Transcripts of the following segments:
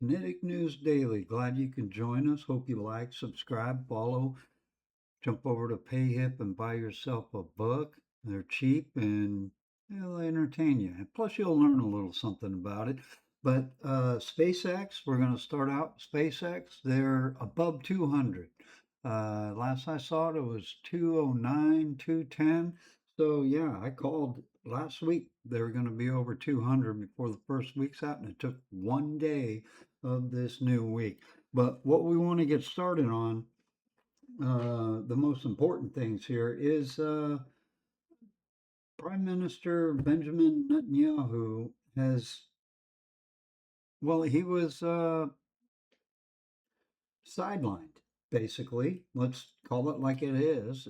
Kinetic News Daily. Glad you can join us. Hope you like, subscribe, follow. Jump over to PayHip and buy yourself a book. They're cheap and they'll entertain you. And plus, you'll learn a little something about it. But SpaceX, we're going to start out SpaceX. They're above 200. Last I saw it was 209, 210. So yeah, I called last week. They were going to be over 200 before the first week's out, and it took one day of this new week. But what we want to get started on, the most important things here is Prime Minister Benjamin Netanyahu has, well, he was sidelined, basically. Let's call it like it is.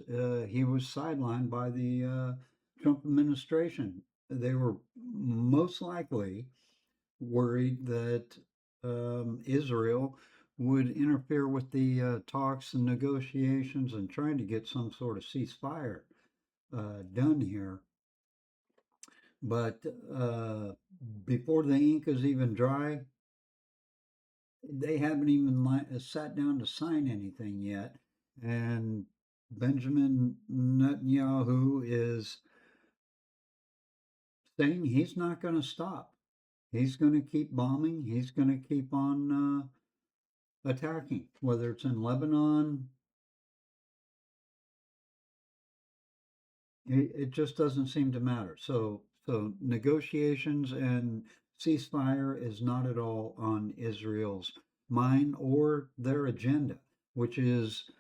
He was sidelined by the Trump administration. They were most likely worried that Israel would interfere with the talks and negotiations and trying to get some sort of ceasefire done here. But before the ink is even dry, they haven't even sat down to sign anything yet. And Benjamin Netanyahu is saying he's not going to stop. He's going to keep bombing. He's going to keep on attacking, whether it's in Lebanon. It just doesn't seem to matter. So negotiations and ceasefire is not at all on Israel's mind or their agenda, which is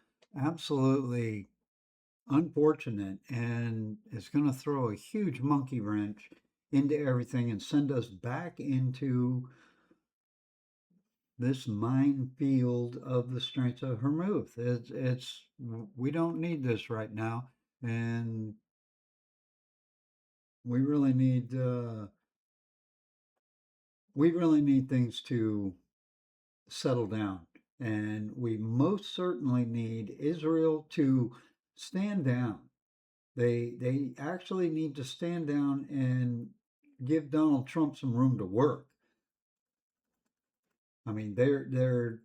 absolutely unfortunate and is going to throw a huge monkey wrench into everything and send us back into this minefield of the Straits of Hormuz. It's we don't need this right now, and we really need things to settle down, and we most certainly need Israel to stand down. They actually need to stand down and give Donald Trump some room to work. I mean, they're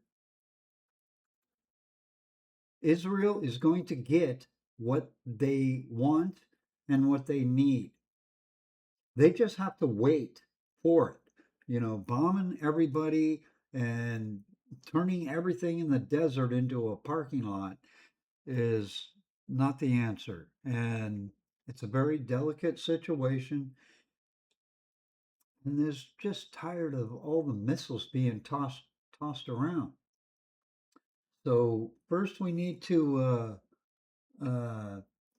Israel is going to get what they want and what they need. They just have to wait for it. You know, bombing everybody and turning everything in the desert into a parking lot is not the answer. And it's a very delicate situation. And there's just tired of all the missiles being tossed around. So first we need to uh,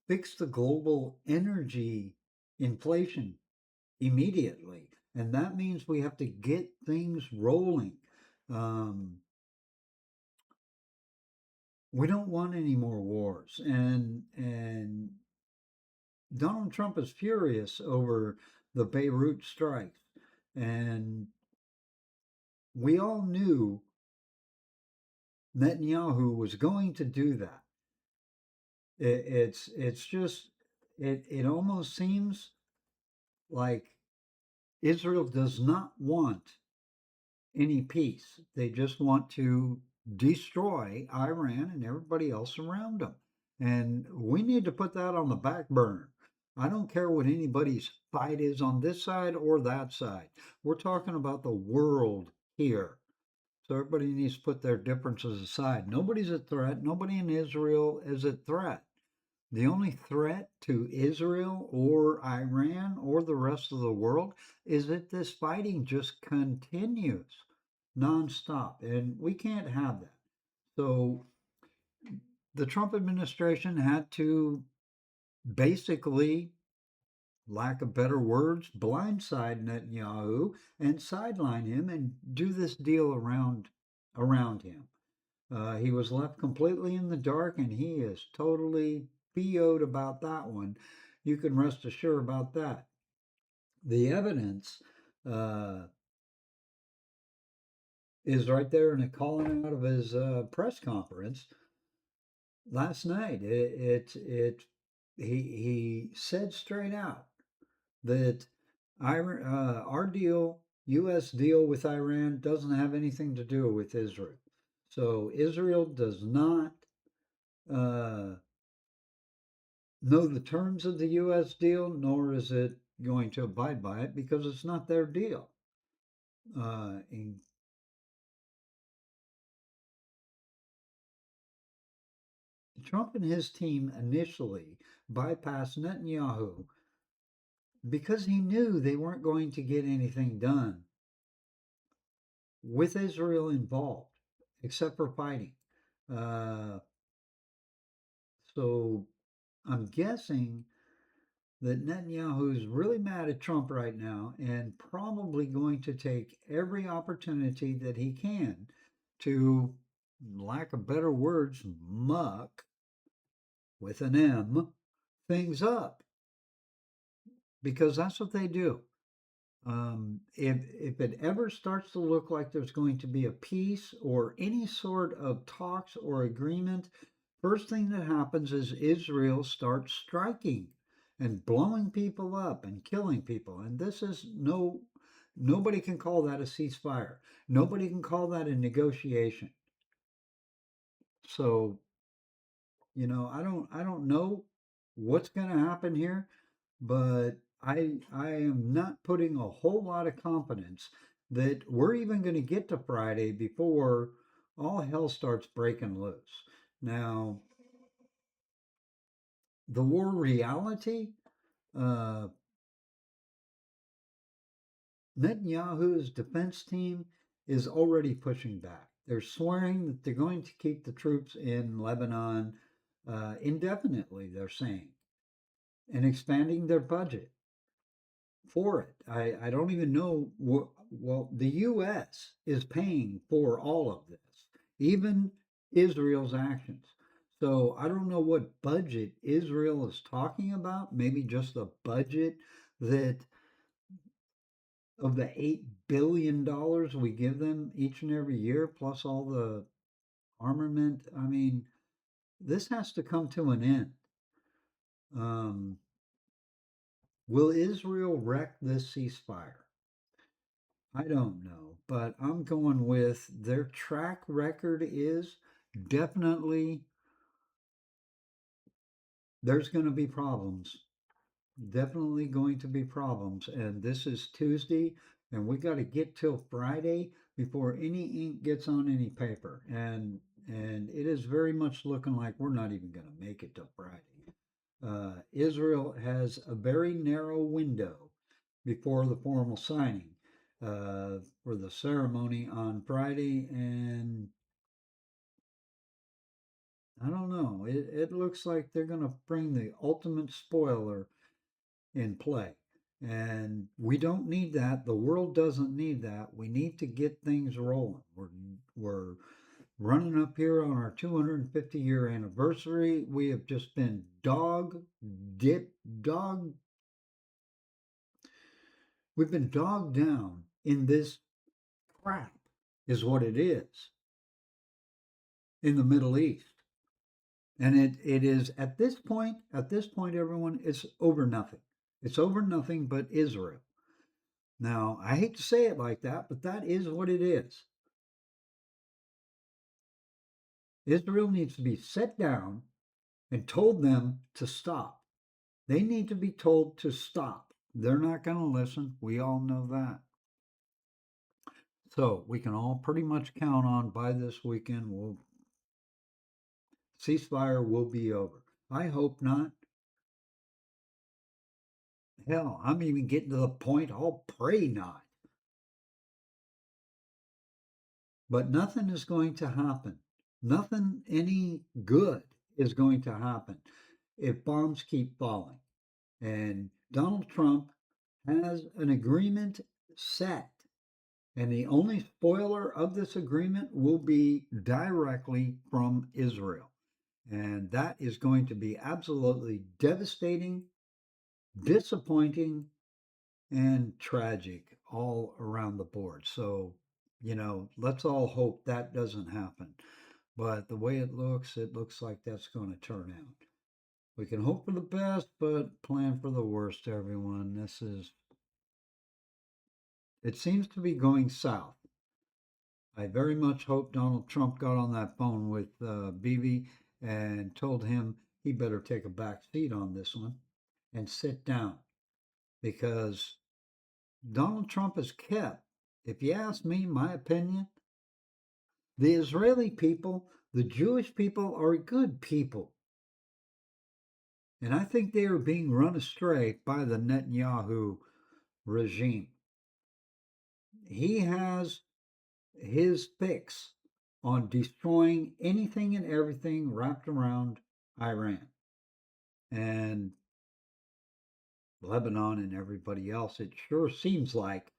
fix the global energy inflation immediately. And that means we have to get things rolling. Um, we don't want any more wars. And Donald Trump is furious over the Beirut strikes. And we all knew Netanyahu was going to do that. It's just it almost seems like Israel does not want any peace. They just want to destroy Iran and everybody else around them. And we need to put that on the back burner. I don't care what anybody's fight is on this side or that side. We're talking about the world here. So everybody needs to put their differences aside. Nobody's a threat. Nobody in Israel is a threat. The only threat to Israel or Iran or the rest of the world is that this fighting just continues nonstop, and we can't have that. So the Trump administration had to basically, lack of better words, blindside Netanyahu and sideline him and do this deal around him. He was left completely in the dark, and he is totally PO'd about that one. You can rest assured about that. The evidence uh, is right there in a calling out of his press conference last night. He said straight out that our deal U.S. deal with Iran doesn't have anything to do with Israel. So Israel does not uh, know the terms of the U.S. deal, nor is it going to abide by it because it's not their deal. And Trump and his team initially bypassed Netanyahu because he knew they weren't going to get anything done with Israel involved, except for fighting. Uh, so I'm guessing that Netanyahu is really mad at Trump right now and probably going to take every opportunity that he can to, lack of better words, muck with an M things up because that's what they do. If it ever starts to look like there's going to be a peace or any sort of talks or agreement, first thing that happens is Israel starts striking and blowing people up and killing people. And this is nobody can call that a ceasefire. Nobody can call that a negotiation. So, I don't know what's going to happen here, but I am not putting a whole lot of confidence that we're even going to get to Friday before all hell starts breaking loose. Now, the war reality, uh, Netanyahu's defense team is already pushing back. They're swearing that they're going to keep the troops in Lebanon indefinitely, they're saying, and expanding their budget for it. I don't even know what, well, the U.S. is paying for all of this, even Israel's actions. So I don't know what budget Israel is talking about. Maybe just the budget that of the $8 billion we give them each and every year, plus all the armament. I mean, this has to come to an end. Um, will Israel wreck this ceasefire? I don't know, but I'm going with their track record is definitely there's going to be problems. Definitely going to be problems. And this is Tuesday, and we got to get till Friday before any ink gets on any paper. And it is very much looking like we're not even going to make it till Friday. Israel has a very narrow window before the formal signing for the ceremony on Friday, and I don't know. It looks like they're going to bring the ultimate spoiler in play. And we don't need that. The world doesn't need that. We need to get things rolling. We're running up here on our 250-year anniversary. We have just been dog. We've been dogged down in this crap, is what it is in the Middle East. And it is at this point, everyone, it's over nothing. It's over nothing but Israel. Now, I hate to say it like that, but that is what it is. Israel needs to be set down and told them to stop. They need to be told to stop. They're not going to listen. We all know that. So we can all pretty much count on by this weekend, ceasefire will be over. I hope not. Hell, I'm even getting to the point I'll pray not. But nothing is going to happen. Nothing any good is going to happen if bombs keep falling. And Donald Trump has an agreement set. And the only spoiler of this agreement will be directly from Israel. And that is going to be absolutely devastating, disappointing, and tragic all around the board. So, let's all hope that doesn't happen. But the way it looks like that's going to turn out. We can hope for the best, but plan for the worst, everyone. it seems to be going south. I very much hope Donald Trump got on that phone with Bibi and told him he better take a back seat on this one and sit down because Donald Trump has kept, if you ask me, my opinion, the Israeli people, the Jewish people are good people. And I think they are being run astray by the Netanyahu regime. He has his fix on destroying anything and everything wrapped around Iran and Lebanon and everybody else. It sure seems like.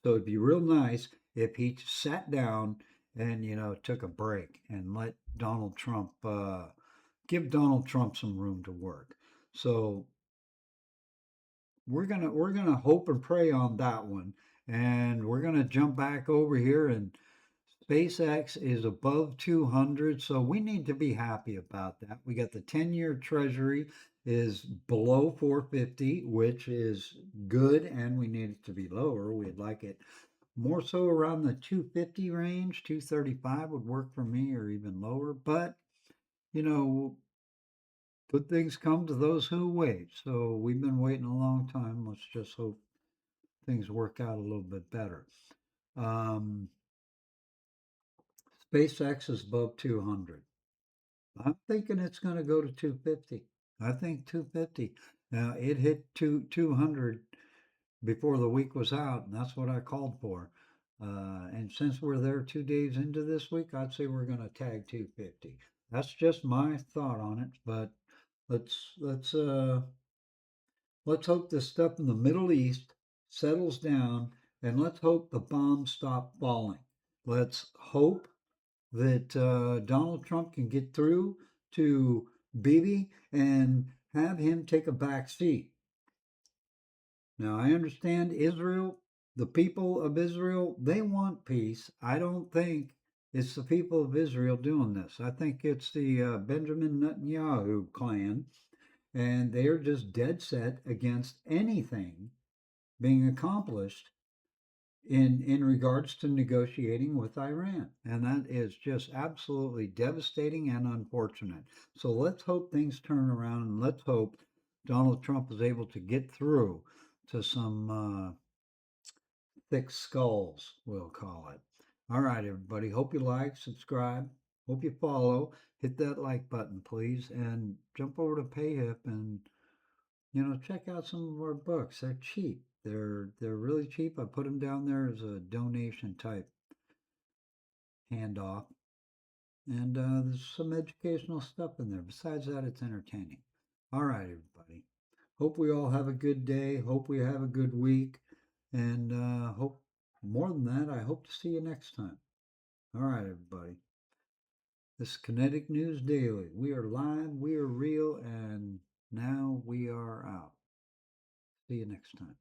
So it'd be real nice if he sat down and, took a break and let Donald Trump, give Donald Trump some room to work. So we're gonna hope and pray on that one, and we're gonna jump back over here. And SpaceX is above 200, so we need to be happy about that. We got the 10-year Treasury is below 450, which is good, and we need it to be lower. We'd like it more so around the 250 range. 235 would work for me, or even lower. But you know, good things come to those who wait. So we've been waiting a long time. Let's just hope things work out a little bit better. Um, SpaceX is above 200. I'm thinking it's going to go to 250. I think 250. Now it hit 200 before the week was out, and that's what I called for. And since we're there 2 days into this week, I'd say we're going to tag 250. That's just my thought on it, but let's let's uh let's hope this stuff in the Middle East settles down, and let's hope the bombs stop falling. Let's hope that Donald Trump can get through to Bibi and have him take a back seat. Now, I understand Israel, the people of Israel, they want peace. I don't think it's the people of Israel doing this. I think it's the Benjamin Netanyahu clan, and they're just dead set against anything being accomplished in regards to negotiating with Iran. And that is just absolutely devastating and unfortunate. So let's hope things turn around, and let's hope Donald Trump is able to get through to some thick skulls, we'll call it. All right, everybody. Hope you like, subscribe, hope you follow. Hit that like button, please, and jump over to PayHip and check out some of our books. They're cheap. They're really cheap. I put them down there as a donation type handoff, and there's some educational stuff in there. Besides that, it's entertaining. All right, everybody. Hope we all have a good day. Hope we have a good week, and hope more than that, I hope to see you next time. All right, everybody. This is Kinetic News Daily. We are live, we are real, and now we are out. See you next time.